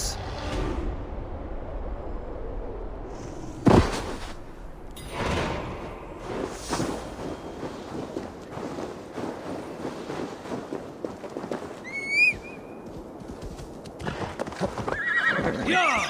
us. Yeah!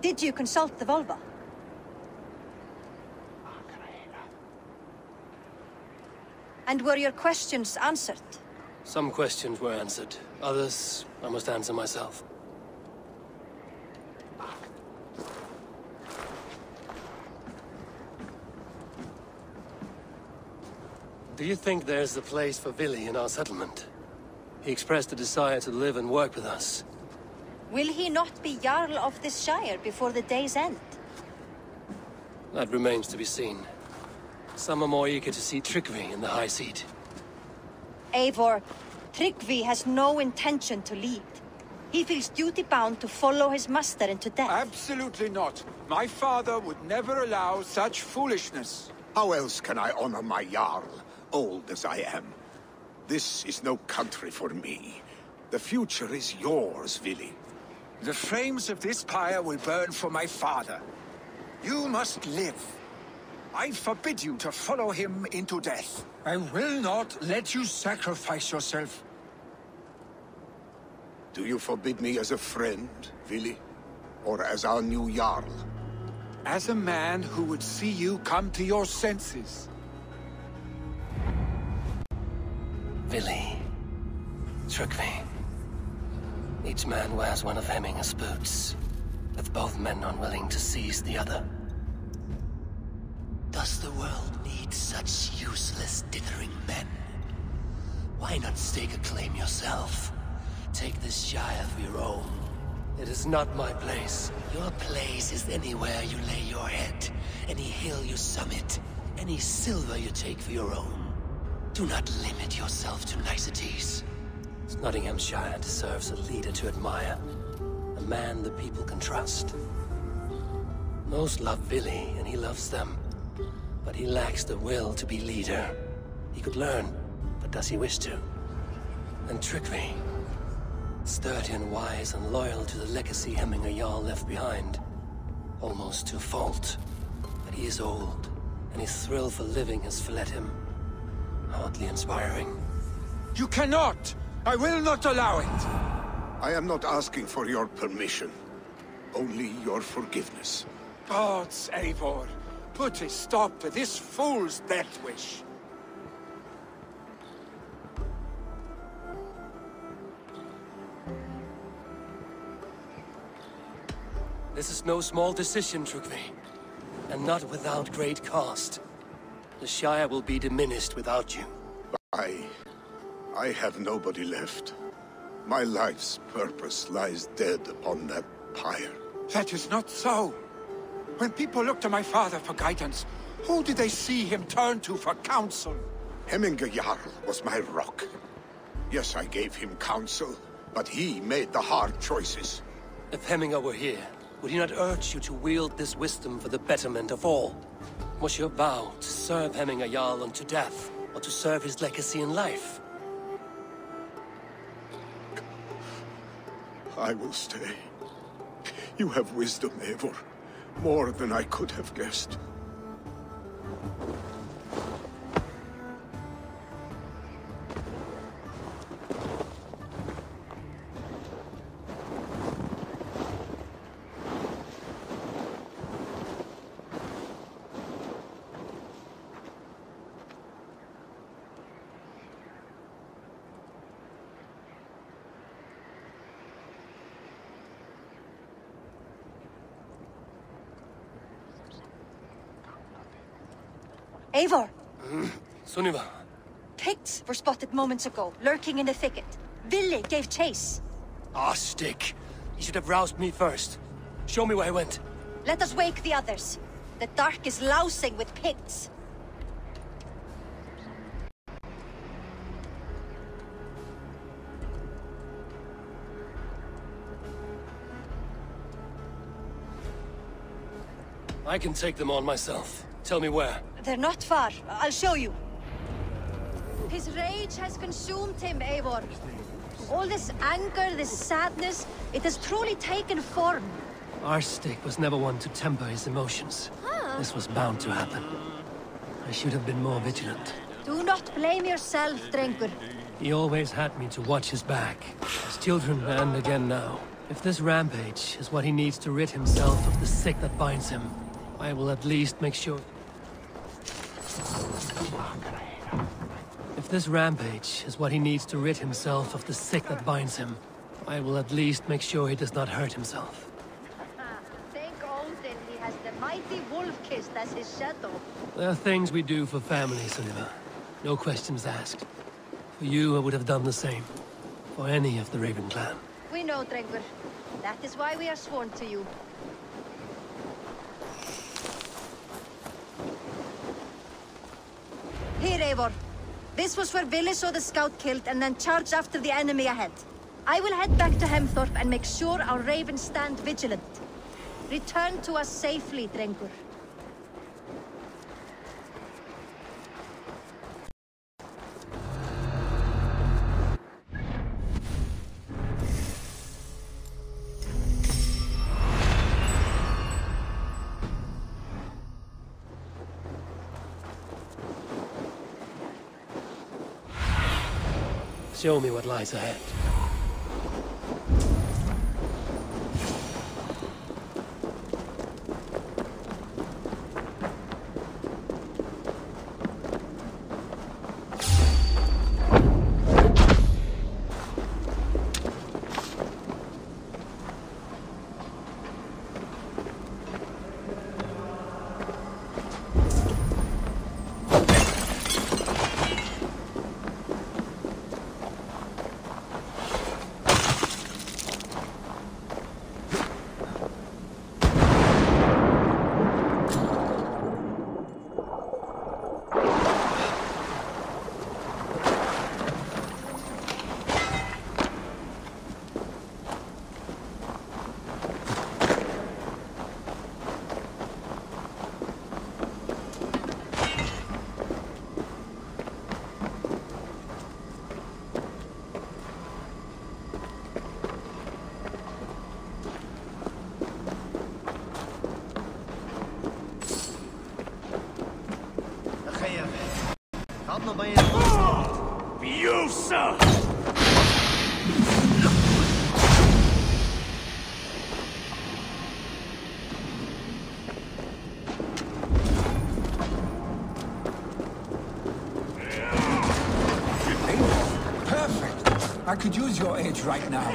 Did you consult the Volva? And were your questions answered? Some questions were answered. Others, I must answer myself. Do you think there's a place for Vili in our settlement? He expressed a desire to live and work with us. Will he not be Jarl of this Shire before the day's end? That remains to be seen. Some are more eager to see Tryggvi in the high seat. Eivor, Tryggvi has no intention to lead. He feels duty-bound to follow his master into death. Absolutely not. My father would never allow such foolishness. How else can I honor my Jarl, old as I am? This is no country for me. The future is yours, Vili. The flames of this pyre will burn for my father. You must live. I forbid you to follow him into death. I will not let you sacrifice yourself. Do you forbid me as a friend, Vili? Or as our new Jarl? As a man who would see you come to your senses. Vili. Tryggvi. Each man wears one of Hemminger's boots, with both men unwilling to seize the other. Does the world need such useless, dithering men? Why not stake a claim yourself? Take this Shire for your own. It is not my place. Your place is anywhere you lay your head, any hill you summit, any silver you take for your own. Do not limit yourself to niceties. Nottinghamshire deserves a leader to admire. A man the people can trust. Most love Vili, and he loves them. But he lacks the will to be leader. He could learn, but does he wish to? And Tryggvi. Sturdy and wise and loyal to the legacy Hemminger Jarl left behind. Almost to a fault. But he is old, and his thrill for living has fled him. Hardly inspiring. You cannot! I will not allow it! I am not asking for your permission. Only your forgiveness. Gods, Eivor, put a stop to this fool's death wish. This is no small decision, Tryggvi. And not without great cost. The Shire will be diminished without you. I have nobody left. My life's purpose lies dead upon that pyre. That is not so. When people look to my father for guidance, who did they see him turn to for counsel? Hemminger Jarl was my rock. Yes, I gave him counsel, but he made the hard choices. If Hemminger were here, would he not urge you to wield this wisdom for the betterment of all? Was your vow to serve Hemminger Jarl unto death, or to serve his legacy in life? I will stay. You have wisdom, Eivor. More than I could have guessed. Eivor! Sunniva. Picts were spotted moments ago, lurking in the thicket. Vili gave chase. Ah, stick. You should have roused me first. Show me where I went. Let us wake the others. The dark is lousing with Picts. I can take them on myself. Tell me where. They're not far. I'll show you. His rage has consumed him, Eivor. All this anger, this sadness, it has truly taken form. Our stick was never one to temper his emotions. This was bound to happen. I should have been more vigilant. Do not blame yourself, Drengur. He always had me to watch his back. As children, and again now. If this rampage is what he needs to rid himself of the sick that binds him, I will at least make sure... If this rampage is what he needs to rid himself of the sick that binds him, I will at least make sure he does not hurt himself. Thank Odin he has the mighty Wolf-Kissed as his shadow. There are things we do for family, Sunniva. No questions asked. For you, I would have done the same. For any of the Raven clan. We know, Drengur. That is why we are sworn to you. Here, Eivor. This was where Vili saw the scout killed and then charged after the enemy ahead. I will head back to Hemthorpe and make sure our ravens stand vigilant. Return to us safely, Drengur. Show me what lies ahead. You, sir! Perfect. I could use your aid right now.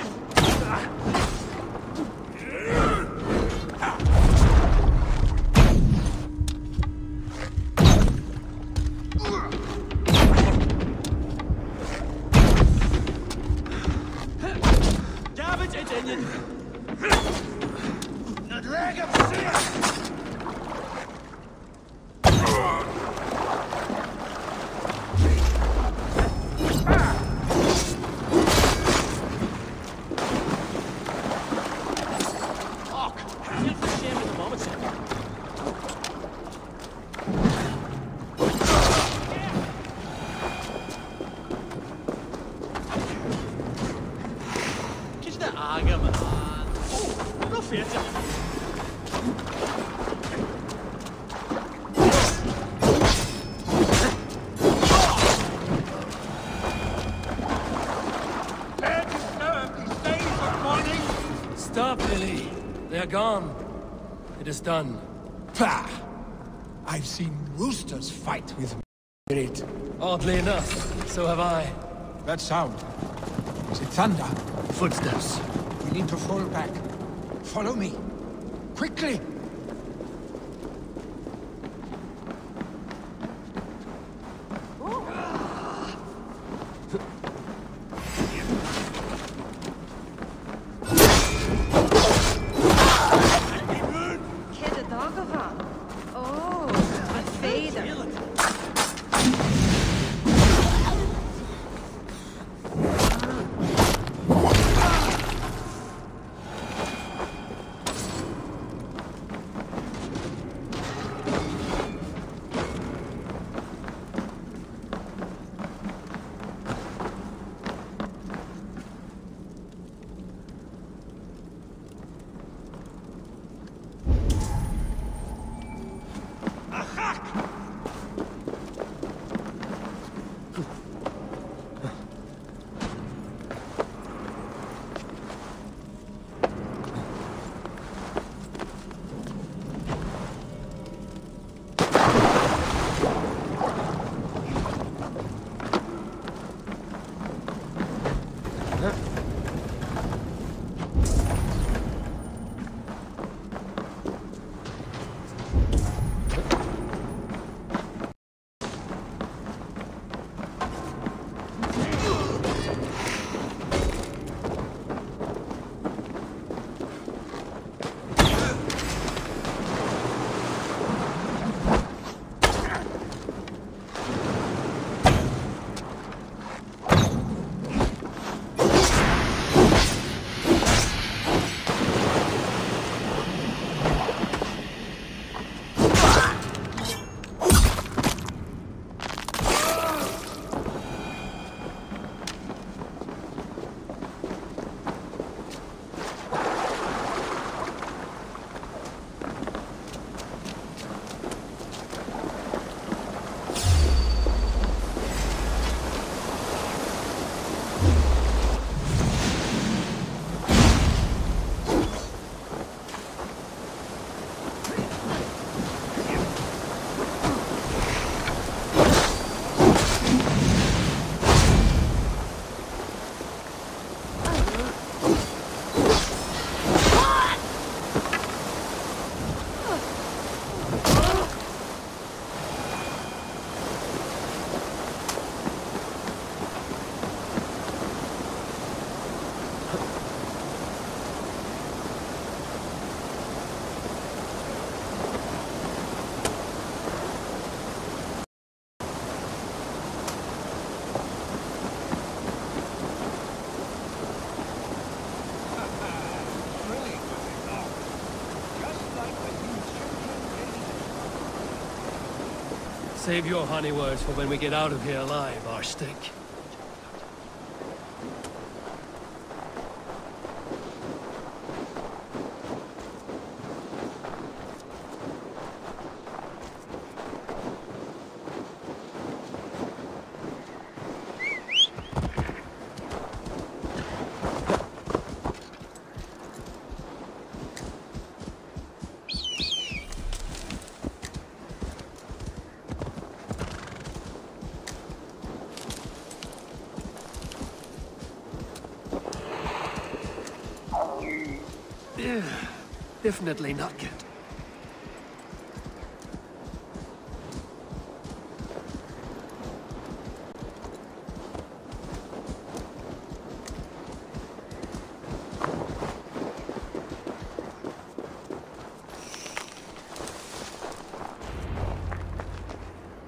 Stop, Vili. They're gone. It is done. Pah! I've seen roosters fight with spirit. Oddly enough, so have I. That sound. Is it thunder? Footsteps. We need to fall back. Follow me. Quickly! Save your honey words for when we get out of here alive, Arstick. Definitely not good.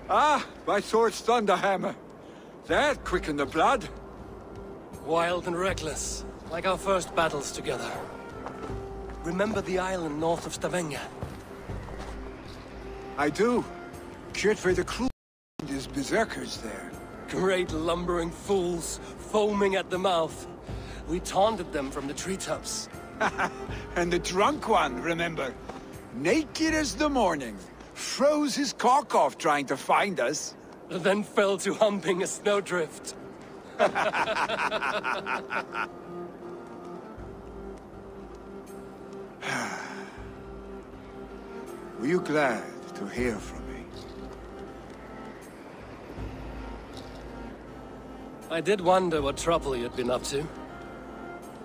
Ah, my sword's thunderhammer. That quickened the blood. Wild and reckless, like our first battles together. Remember the island north of Stavanger? I do. Kjotve the Cruel and his berserkers there. Great lumbering fools, foaming at the mouth. We taunted them from the treetops. And the drunk one, remember? Naked as the morning. Froze his cock off trying to find us. Then fell to humping a snowdrift. Were you glad to hear from me? I did wonder what trouble you'd been up to.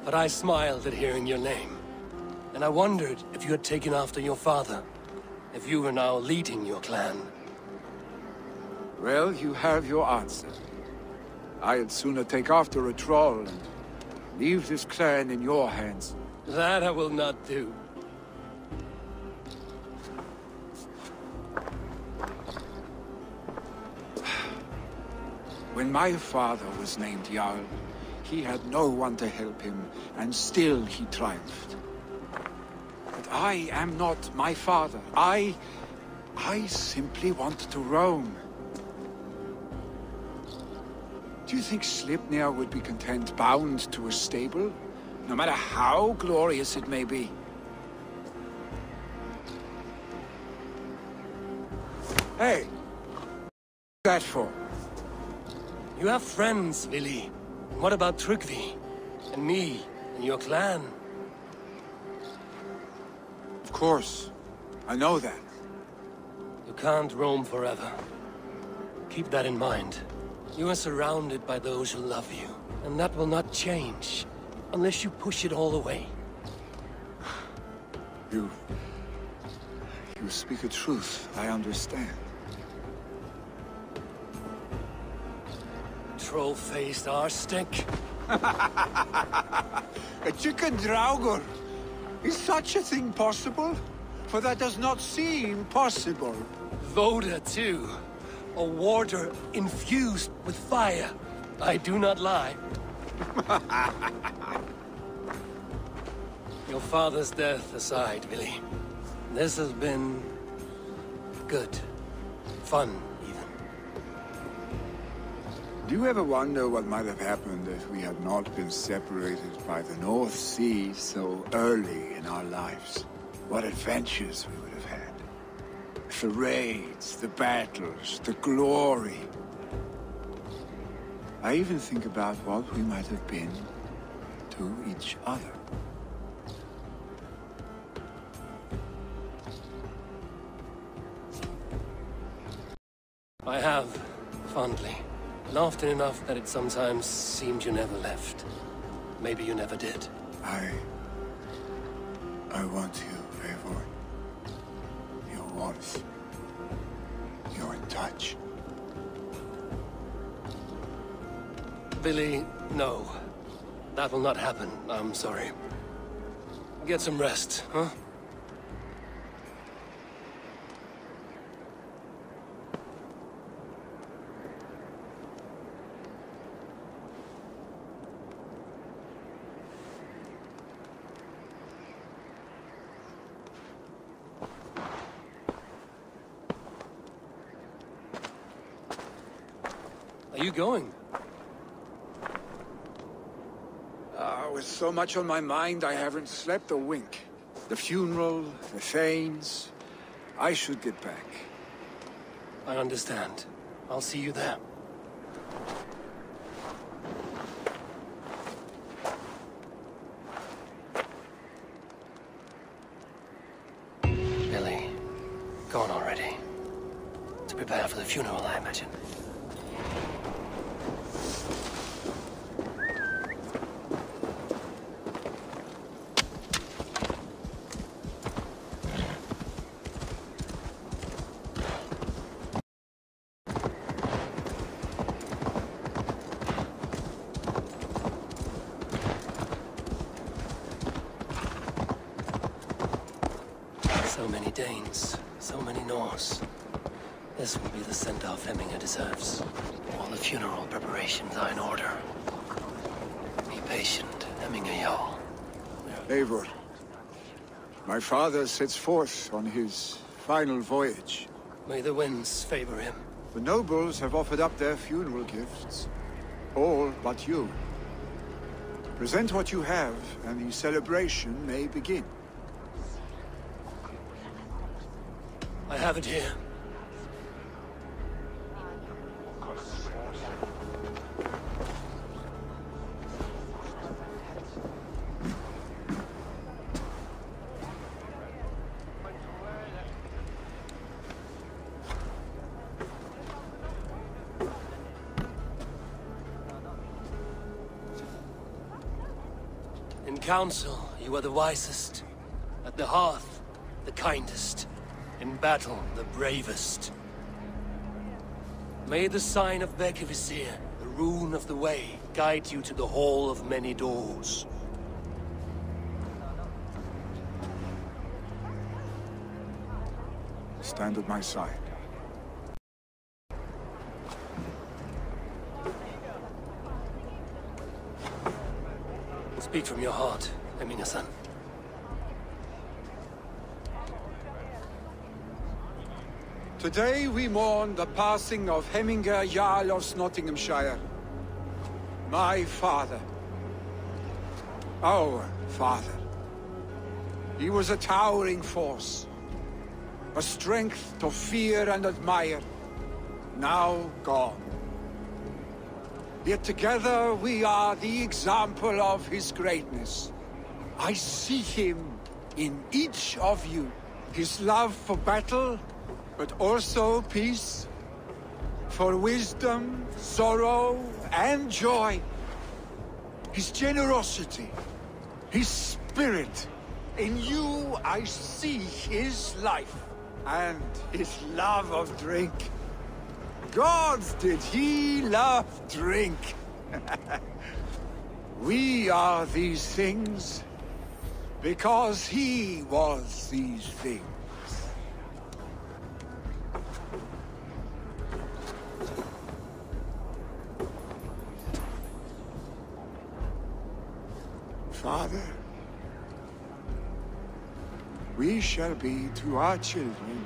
But I smiled at hearing your name. And I wondered if you had taken after your father. If you were now leading your clan. Well, you have your answer. I'd sooner take after a troll and leave this clan in your hands. That I will not do. When my father was named Jarl, he had no one to help him, and still he triumphed. But I am not my father. I simply want to roam. Do you think Sleipnir would be content bound to a stable, no matter how glorious it may be? Hey! What's that for? You have friends, Vili. What about Tryggvi? And me? And your clan? Of course. I know that. You can't roam forever. Keep that in mind. You are surrounded by those who love you, And that will not change, unless you push it all away. You speak a truth, I understand. Troll-faced arse-stink. A chicken Draugr! Is such a thing possible? For that does not seem possible. Voda, too. A warder infused with fire. I do not lie. Your father's death aside, Willy. This has been... good. Fun, even. Do you ever wonder what might have happened if we had not been separated by the North Sea so early in our lives? What adventures we would have had. The raids, the battles, the glory. I even think about what we might have been to each other. I have, fondly. And often enough that it sometimes seemed you never left. Maybe you never did. I want you, Eivor. Your warmth. Your touch. Billy, no. That will not happen. I'm sorry. Get some rest, huh? Are you going? With so much on my mind, I haven't slept a wink. The funeral, the Thanes. I should get back. I understand. I'll see you there. Billy, gone already. To prepare for the funeral, I imagine. So many Danes, so many Norse. This will be the send-off Hemminger deserves. All the funeral preparations are in order. Be patient, Hemminger Jarl. Eivor, my father sets forth on his final voyage. May the winds favor him. The nobles have offered up their funeral gifts. All but you. Present what you have, and the celebration may begin. I have it here. In council, you are the wisest. At the hearth, the kindest. In battle, the bravest. May the sign of Bekivisir, the rune of the way, guide you to the Hall of Many Doors. Stand at my side. Speak from your heart, Hemminger-san. Today we mourn the passing of Hemminger Jarl of Nottinghamshire. My father. Our father. He was a towering force. A strength to fear and admire. Now gone. Yet together we are the example of his greatness. I see him in each of you. His love for battle, but also peace, for wisdom, sorrow, and joy. his generosity, his spirit. In you, I see his life and his love of drink. Gods, did he love drink? We are these things because he was these things. Father, we shall be to our children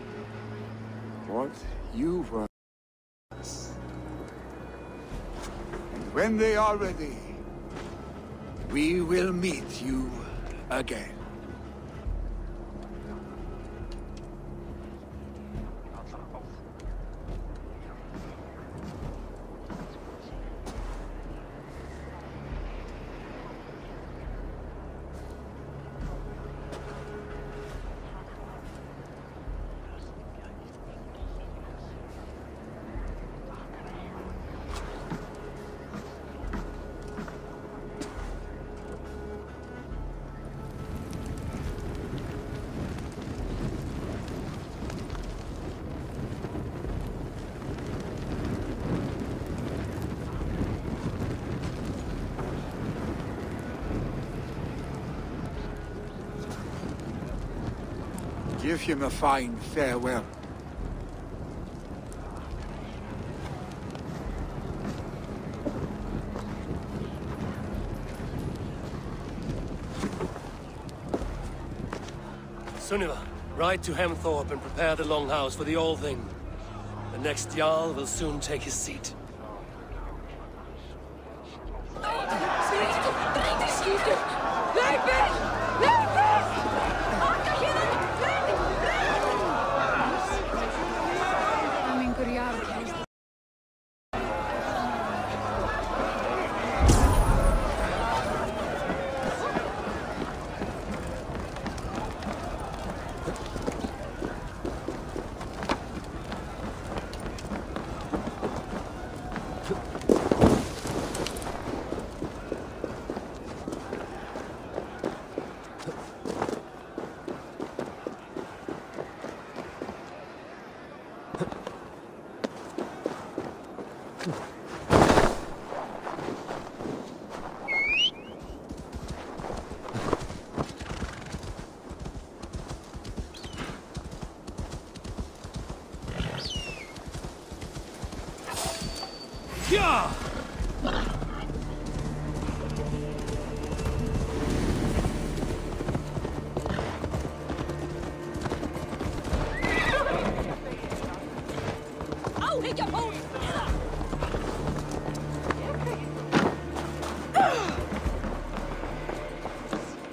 what you were to us. And when they are ready, we will meet you again. Give him a fine farewell. Sunniva, ride to Hemthorpe and prepare the Longhouse for the All Thing. The next Jarl will soon take his seat.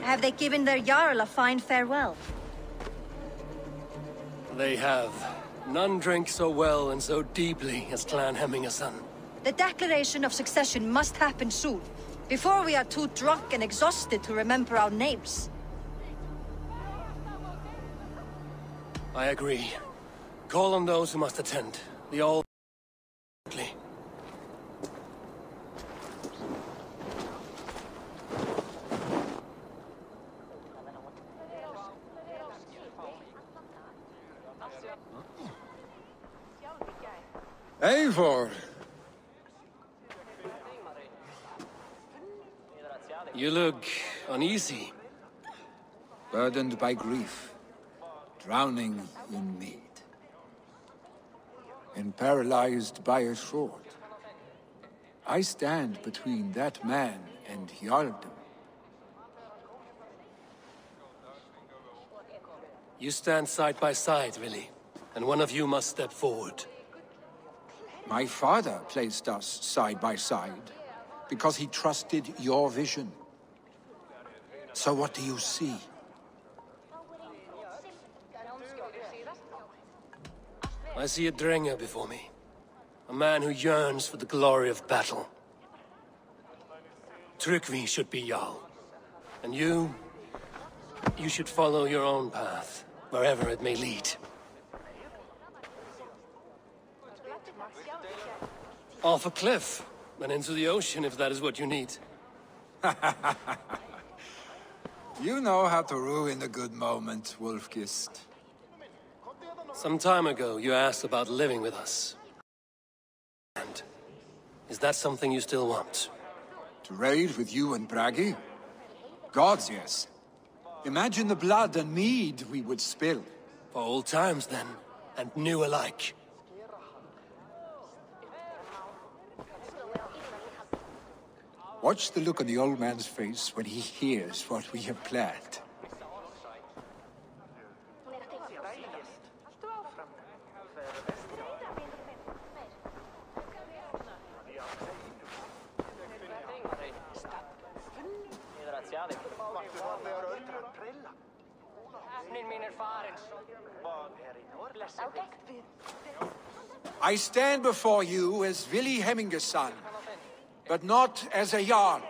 Have they given their Jarl a fine farewell? They have. None drink so well and so deeply as Clan Hemmingason. The declaration of succession must happen soon, before we are too drunk and exhausted to remember our names. I agree. Call on those who must attend. The all... Eivor! You look uneasy. Burdened by grief, drowning in mead, and paralyzed by a sword. I stand between that man and Jarldom. You stand side by side, really, and one of you must step forward. My father placed us side by side because he trusted your vision. So what do you see? I see a Drenger before me. A man who yearns for the glory of battle. Tryggvi should be Jarl. And you should follow your own path, wherever it may lead. Off a cliff, and into the ocean if that is what you need. You know how to ruin a good moment, Wolfkist. Some time ago, you asked about living with us. And is that something you still want? To raid with you and Bragi? Gods, yes. Imagine the blood and mead we would spill. For old times, then, and new alike. Watch the look on the old man's face when he hears what we have planned. I stand before you as Vili Hemminger's son, but not as a Jarl.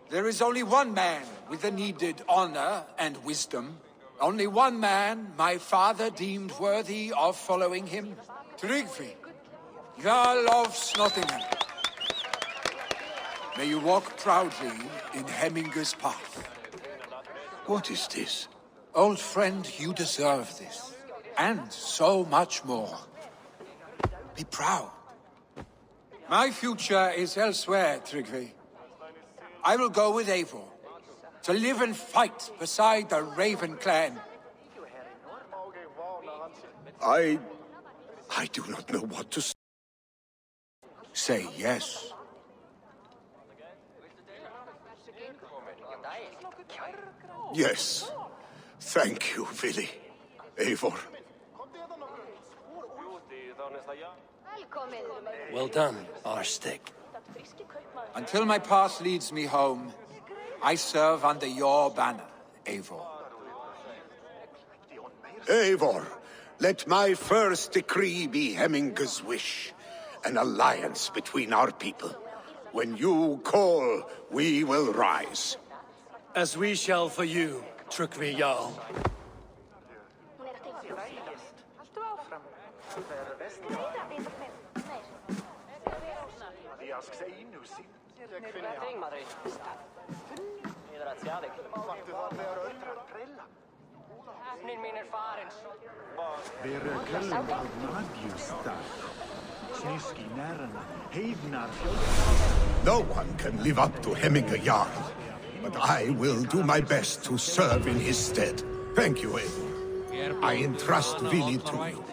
There is only one man with the needed honor and wisdom. Only one man my father deemed worthy of following him. Tryggvi, Jarl of Snottingham. May you walk proudly in Hemminger's path. What is this? Old friend, you deserve this. And so much more. Be proud. My future is elsewhere, Tryggvi. I will go with Eivor, to live and fight beside the Raven clan. I do not know what to say. Say yes. Yes. Thank you, Vili. Eivor. Well done, Arstig. Until my path leads me home, I serve under your banner, Eivor. Eivor, let my first decree be Hemminger's wish. An alliance between our people. When you call, we will rise. As we shall for you, Tryggvi Jarl. No one can live up to Hemminger Jarl, but I will do my best to serve in his stead. Thank you, Eivor. I entrust Vili to you.